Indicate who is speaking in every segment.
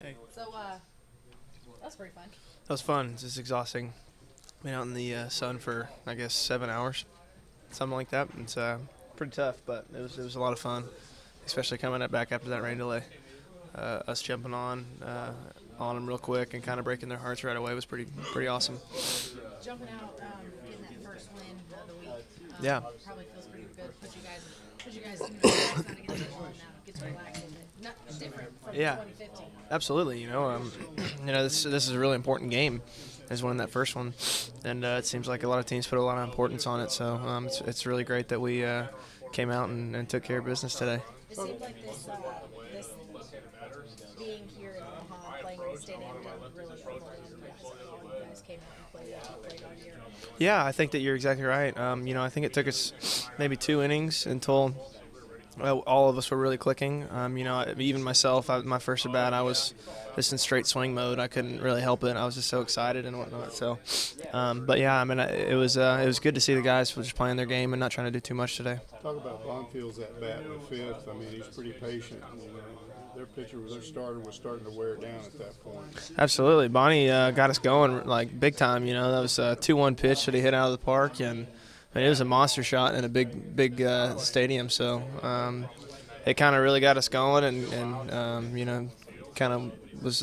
Speaker 1: Hey.
Speaker 2: So, that's pretty fun.
Speaker 1: That was fun. It's just exhausting. Been out in the sun for I guess 7 hours, something like that. It's pretty tough, but it was a lot of fun, especially coming back after that rain delay. Us jumping on them real quick and kind of breaking their hearts right away was pretty awesome.
Speaker 2: Jumping out, getting that first win of the week.
Speaker 1: Yeah.
Speaker 2: Probably feels pretty good. Put you guys in the kind of get the ball and now get to relax a little bit. Not different from
Speaker 1: Yeah.
Speaker 2: 2015.
Speaker 1: Absolutely. This is a really important game. Is winning that first one, and it seems like a lot of teams put a lot of importance on it. So it's really great that we came out and took care of business today.
Speaker 2: It seemed like this being here in Omaha, playing in the stadium, didn't really overwhelm you guys at all. You guys came out and played what you played all year.
Speaker 1: Yeah, I think that you're exactly right. I think it took us maybe 2 innings until all of us were really clicking. Even myself, my first at bat, I was just in straight swing mode. I couldn't really help it. I was just so excited and whatnot. So, but yeah, it was good to see the guys just playing their game and not trying to do too much today.
Speaker 3: Talk about Bonfield's at bat in the fifth. I mean, he's pretty patient. Their pitcher, their starter, was starting to wear down at that point.
Speaker 1: Absolutely, Bonnie got us going like big time. That was a 2-1 pitch that he hit out of the park, and it was a monster shot in a big stadium. So it kind of really got us going, and kind of was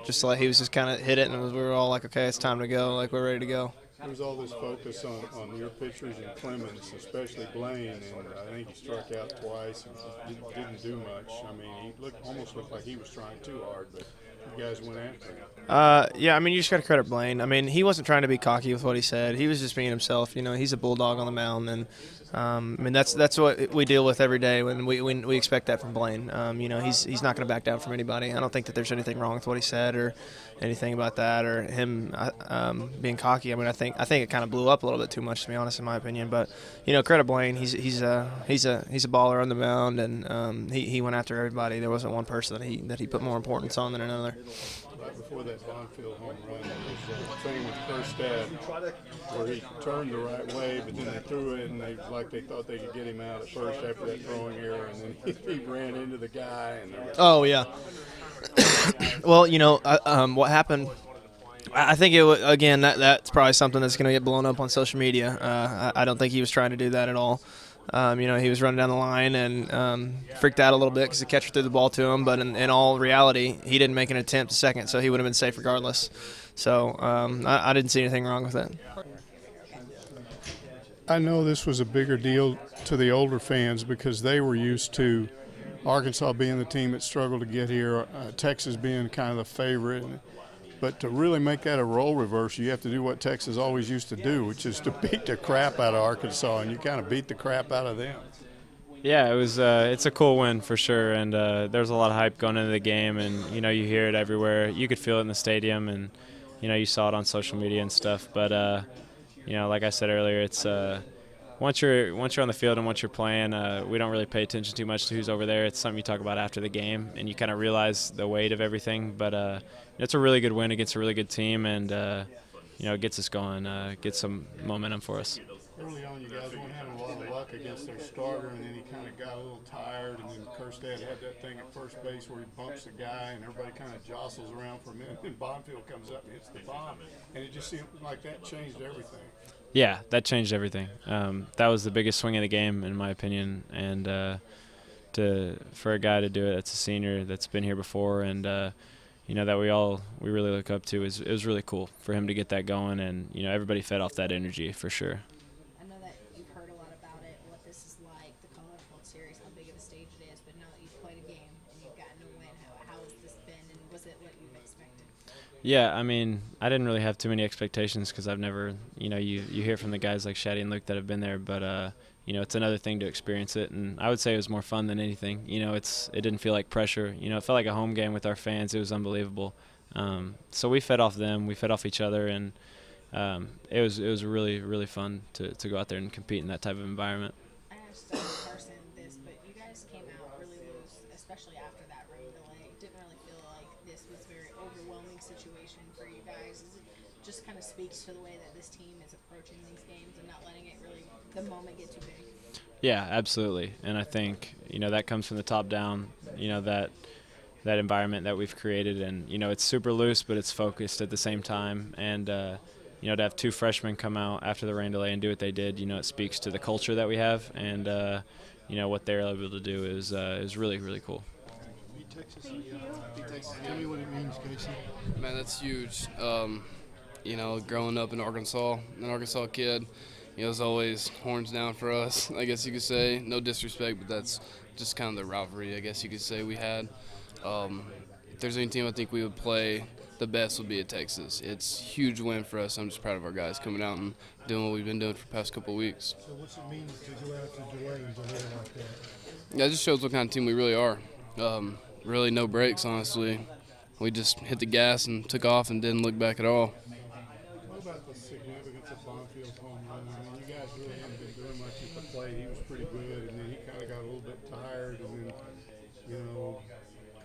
Speaker 1: just like he was just kind of hit it, and we were all like, okay, it's time to go. Like we're ready to go.
Speaker 3: There's all this focus on your pitchers and Clemens, especially Blaine, and I think he struck out twice and didn't do much. I mean, he almost looked like he was trying too hard, but you guys went after him.
Speaker 1: Yeah, you just got to credit Blaine. He wasn't trying to be cocky with what he said. He was just being himself. He's a bulldog on the mound, and that's what we deal with every day. When we expect that from Blaine. He's not going to back down from anybody. I don't think that there's anything wrong with what he said or anything about that or him being cocky. I think it kind of blew up a little bit too much, to be honest, in my opinion. But credit Blaine. He's a baller on the mound, and he went after everybody. There wasn't one person that he put more importance on than another.
Speaker 3: Right before that Bonfield home run, there was a thing with Kerstad where he turned the right way, but then they threw it, and they thought they could get him out at first after that throwing error, and then he ran into the guy. And
Speaker 1: oh yeah. Well, what happened. I think again that's probably something that's going to get blown up on social media. I don't think he was trying to do that at all. He was running down the line and freaked out a little bit because the catcher threw the ball to him. But in all reality, he didn't make an attempt a second, so he would have been safe regardless. So I didn't see anything wrong with it.
Speaker 3: I know this was a bigger deal to the older fans because they were used to Arkansas being the team that struggled to get here, Texas being kind of the favorite. But to really make that a role reversal, you have to do what Texas always used to do, which is to beat the crap out of Arkansas, and you kind of beat the crap out of them.
Speaker 4: Yeah, it was. It's a cool win for sure, and there's a lot of hype going into the game, and you hear it everywhere. You could feel it in the stadium, and you saw it on social media and stuff. But like I said earlier, it's once you're on the field and once you're playing, we don't really pay attention too much to who's over there. It's something you talk about after the game, and you kind of realize the weight of everything. But it's a really good win against a really good team, and it gets us going, gets some momentum for us.
Speaker 3: Early on, you guys weren't having a lot of luck against their starter, and then he kind of got a little tired, and then Kerstad had that thing at first base where he bumps the guy, and everybody kind of jostles around for a minute, and Bonfield comes up and hits the bomb, and it just seemed like that changed everything.
Speaker 4: Yeah, that changed everything. That was the biggest swing of the game, in my opinion, and for a guy to do it that's a senior that's been here before, and that we really look up to, it was really cool for him to get that going, and everybody fed off that energy for sure.
Speaker 2: I know that you've heard a lot about it, what this is like, the College World Series, how big of a stage it is, but now that you've played a game and you've gotten a win, how has this been, and was it what you've expected?
Speaker 4: Yeah, I didn't really have too many expectations because I've never, you hear from the guys like Shaddy and Luke that have been there, but it's another thing to experience it, and I would say it was more fun than anything. It didn't feel like pressure. It felt like a home game with our fans. It was unbelievable. So we fed off them, we fed off each other, and it was really, really fun to go out there and compete in that type of environment.
Speaker 2: I asked Carson this, but you guys came out really loose, especially after that rain delay. It didn't really feel like this was a very overwhelming situation for you guys. It just kind of speaks to the way that this team is approaching these games and not letting it really, the moment get too big.
Speaker 4: Yeah, absolutely. And I think, that comes from the top down, that that environment that we've created. And it's super loose, but it's focused at the same time. And to have two freshmen come out after the rain delay and do what they did, it speaks to the culture that we have, and what they're able to do is really, really cool.
Speaker 3: Tell me what it means, Casey.
Speaker 5: Man, that's huge. Growing up in Arkansas, an Arkansas kid, it's always horns down for us, I guess you could say. No disrespect, but that's just kind of the rivalry, I guess you could say, we had. If there's any team I think we would play the best would be at Texas. It's a huge win for us. I'm just proud of our guys coming out and doing what we've been doing for the past couple of weeks.
Speaker 3: So what's it mean to go out to delay and delay like that?
Speaker 5: Yeah, it just shows what kind of team we really are. Really no breaks, honestly. We just hit the gas and took off and didn't look back at all.
Speaker 3: What about the significance of Bonfield's home run? I mean, you guys really haven't been doing much at the plate. He was pretty good, and then he kind of got a little bit tired, and then,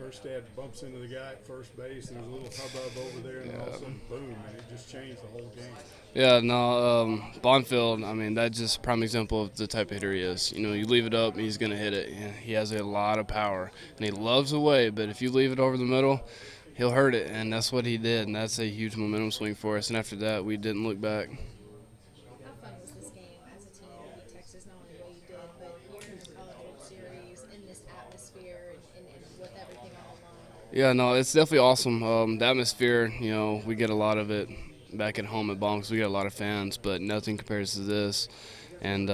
Speaker 3: Kerstad bumps into the guy at first base, and there's a little hubbub over there, and then all of a sudden, boom, and it just changed the whole game.
Speaker 5: Yeah, no, Bonfield, I mean, that's just a prime example of the type of hitter he is. You leave it up, he's going to hit it. He has a lot of power, and he loves away, but if you leave it over the middle, he'll hurt it, and that's what he did, and that's a huge momentum swing for us. And after that, we didn't look back.
Speaker 2: How fun was this game as a team to beat Texas, not only the way you did, but here in the College World Series, in this atmosphere, and with everything on the line?
Speaker 5: Yeah, no, it's definitely awesome. The atmosphere, we get a lot of it back at home at Bonn because we got a lot of fans, but nothing compares to this. And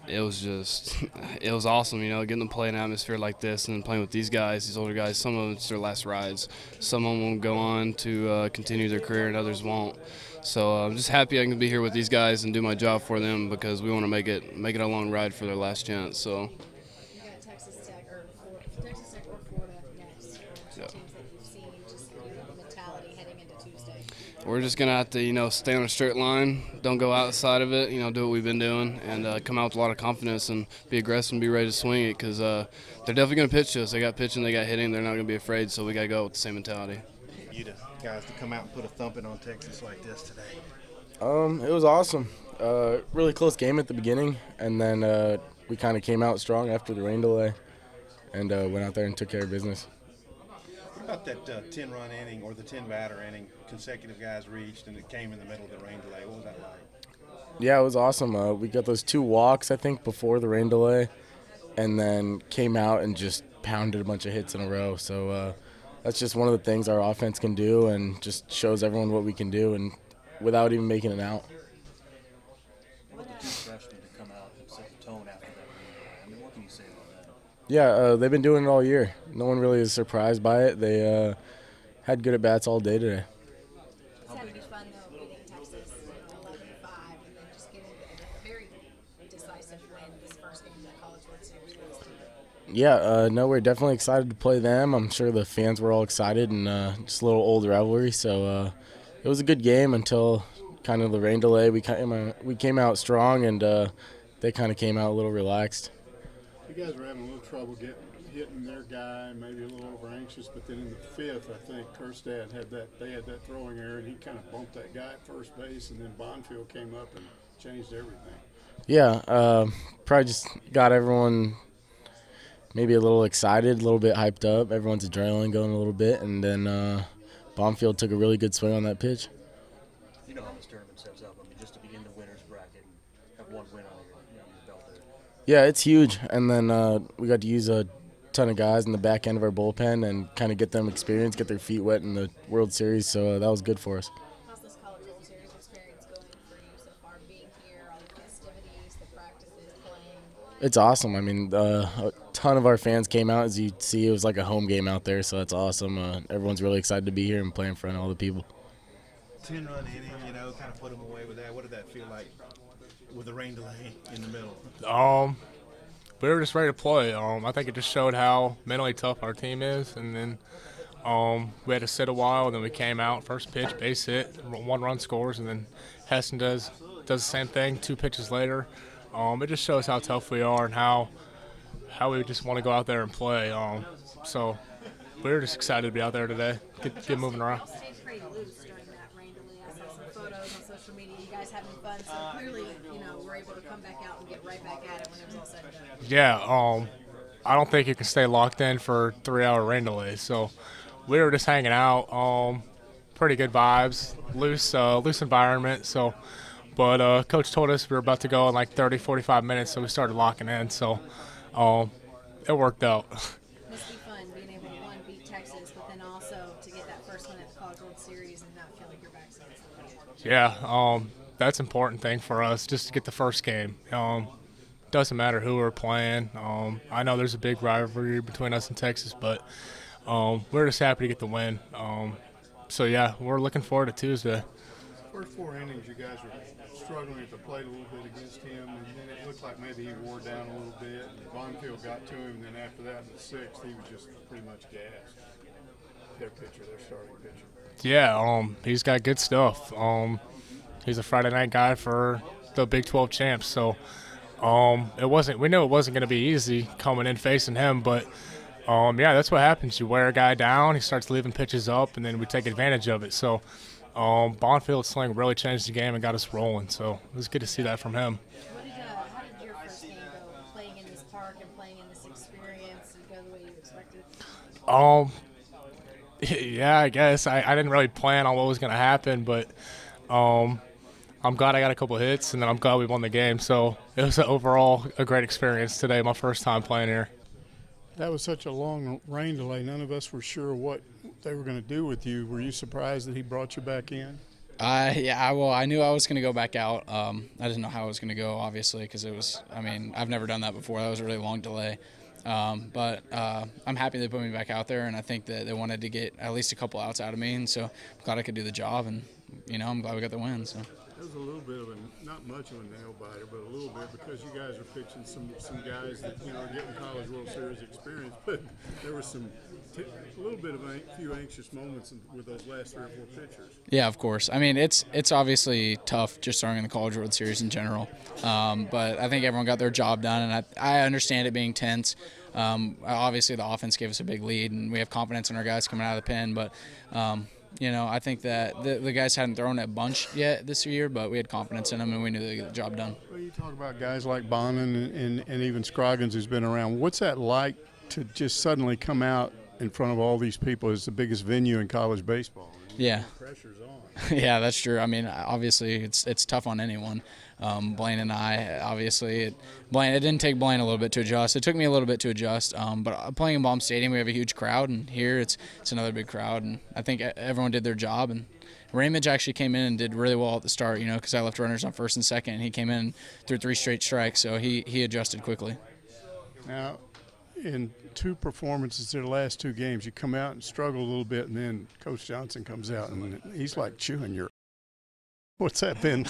Speaker 5: it was awesome, getting to play an atmosphere like this and playing with these guys, these older guys. Some of them, it's their last rides. Some of them will go on to continue their career, and others won't. So I'm just happy I can be here with these guys and do my job for them because we want to make it a long ride for their last chance. So.
Speaker 2: You got Texas Tech or Florida next. Two teams that you've seen, just the mentality heading into Tuesday.
Speaker 5: We're just going to have to, stay on a straight line, don't go outside of it, do what we've been doing, and come out with a lot of confidence and be aggressive and be ready to swing it because they're definitely going to pitch to us. They got pitching, they got hitting, they're not going to be afraid, so we got to go with the same mentality.
Speaker 6: You the guys to come out and put a thumping on Texas like this today?
Speaker 7: It was awesome. Really close game at the beginning, and then we kind of came out strong after the rain delay and went out there and took care of business.
Speaker 6: What about that 10-run inning or the 10-batter inning consecutive guys reached and it came in the middle of the rain delay? What was that like?
Speaker 7: Yeah, it was awesome. We got those 2 walks, I think, before the rain delay, and then came out and just pounded a bunch of hits in a row. So that's just one of the things our offense can do and just shows everyone what we can do and without even making an out.
Speaker 6: What about the 2 freshmen to come out and set the tone after that rain delay? I mean, what can you say about that?
Speaker 7: Yeah, they've been doing it all year. No one really is surprised by it. They had good at-bats all day today.
Speaker 2: It's got to be fun, though, beating Texas 11-5 and then just getting a very decisive win this first game of the College World Series for this team.
Speaker 7: Yeah, no, we're definitely excited to play them. I'm sure the fans were all excited and just a little old rivalry. So it was a good game until kind of the rain delay. We came out strong and they kind of came out a little relaxed.
Speaker 3: You guys were having a little trouble hitting their guy, maybe a little over anxious, but then in the 5th, I think Kerstad had that throwing error, and he kind of bumped that guy at first base, and then Bonfield came up and changed everything.
Speaker 7: Yeah, probably just got everyone maybe a little excited, a little bit hyped up. Everyone's adrenaline going a little bit, and then Bonfield took a really good swing on that pitch.
Speaker 6: You know how this tournament sets up. I mean, just to begin the winner's bracket and have one win on your belt there.
Speaker 7: Yeah, it's huge, and then we got to use a ton of guys in the back end of our bullpen and kind of get them experience, get their feet wet in the World Series, so that was good for us.
Speaker 2: How's this College World Series experience going for you so far, being here, all the festivities, the practices, playing?
Speaker 7: It's awesome. I mean, a ton of our fans came out. As you see, it was like a home game out there, so that's awesome. Everyone's really excited to be here and play in front of all the people.
Speaker 6: 10-run inning, kind of put them away with that. What did that feel like with the rain delay in the middle?
Speaker 8: We were just ready to play. I think it just showed how mentally tough our team is, and then we had to sit a while, and then we came out, first pitch, base hit, 1 run scores, and then Heston does the same thing 2 pitches later. It just shows how tough we are and how we just want to go out there and play. So we were just excited to be out there today, get moving around.
Speaker 2: Stayed pretty loose during that rain delay. I saw some photos on social media. You guys having fun, so clearly, we're able to come back out and get right back at it when it was all said and done.
Speaker 8: Yeah, I don't think you can stay locked in for 3-hour rain delays. So we were just hanging out. Pretty good vibes, loose environment. So, but coach told us we were about to go in like 30, 45 minutes, so we started locking in. So, it worked out.
Speaker 2: Must be fun being able to, one, beat Texas, but then also to get that first win at the College World Series and not feel like your back's against the wall.
Speaker 8: Yeah, that's an important thing for us, just to get the first game. Doesn't matter who we're playing. I know there's a big rivalry between us and Texas, but we're just happy to get the win. So, yeah, we're looking forward to Tuesday.
Speaker 3: First 4 innings, you guys were struggling at the plate a little bit against him, and then it looked like maybe he wore down a little bit. And Bonfield got to him, and then after that, in the 6th, he was just pretty much gassed. Their starting pitcher.
Speaker 8: Yeah, he's got good stuff. He's a Friday night guy for the Big 12 champs, so we knew it wasn't going to be easy coming in facing him, but yeah, that's what happens. You wear a guy down, he starts leaving pitches up, and then we take advantage of it. So Bonfield's sling really changed the game and got us rolling, so it was good to see that from him.
Speaker 2: How did your first game go, playing in this park and playing in this experience, and go the way you expected?
Speaker 8: Yeah, I guess. I didn't really plan on what was going to happen, but I'm glad I got a couple hits, and then I'm glad we won the game. So it was overall a great experience today, my first time playing here.
Speaker 3: That was such a long rain delay. None of us were sure what they were going to do with you. Were you surprised that he brought you back in?
Speaker 9: Yeah, well, I knew I was going to go back out. I didn't know how it was going to go, obviously, because I've never done that before. That was a really long delay. But I'm happy they put me back out there, and I think that they wanted to get at least a couple outs out of me, and so I'm glad I could do the job, and, I'm glad we got the win. So.
Speaker 3: It was a little bit of not much of a nail biter, but a little bit, because you guys are pitching some guys that, are getting College World Series experience, but there was a little bit of a few anxious moments with those last 3 or 4 pitchers.
Speaker 9: Yeah, of course. I mean, it's obviously tough just starting in the College World Series in general, but I think everyone got their job done, and I understand it being tense. Obviously, the offense gave us a big lead, and we have confidence in our guys coming out of the pen, but I think that the guys hadn't thrown a bunch yet this year, but we had confidence in them, and we knew they'd get the job done.
Speaker 3: Well, you talk about guys like Bonin and even Scroggins, who's been around. What's that like to just suddenly come out in front of all these people? It's the biggest venue in college baseball.
Speaker 9: Yeah.
Speaker 3: The pressure's on.
Speaker 9: Yeah, that's true. I mean, obviously, it's tough on anyone. Blaine and I, obviously, it didn't take Blaine a little bit to adjust. It took me a little bit to adjust. But playing in Baum Stadium, we have a huge crowd, and here it's another big crowd. And I think everyone did their job. And Ramage actually came in and did really well at the start, because I left runners on first and second, and he came in and threw 3 straight strikes, so he adjusted quickly.
Speaker 3: Now, in 2 performances in the last 2 games, you come out and struggle a little bit, and then Coach Johnson comes out, and he's like chewing your – what's that been?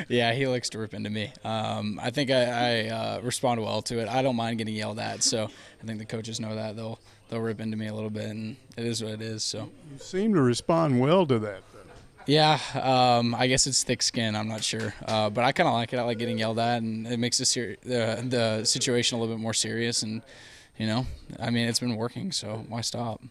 Speaker 9: Yeah, he likes to rip into me. I think I respond well to it. I don't mind getting yelled at, so I think the coaches know that. They'll rip into me a little bit, and it is what it is. So
Speaker 3: you seem to respond well to that, though.
Speaker 9: Yeah, I guess it's thick skin. I'm not sure, but I kind of like it. I like getting yelled at, and it makes the situation a little bit more serious. And it's been working, so why stop?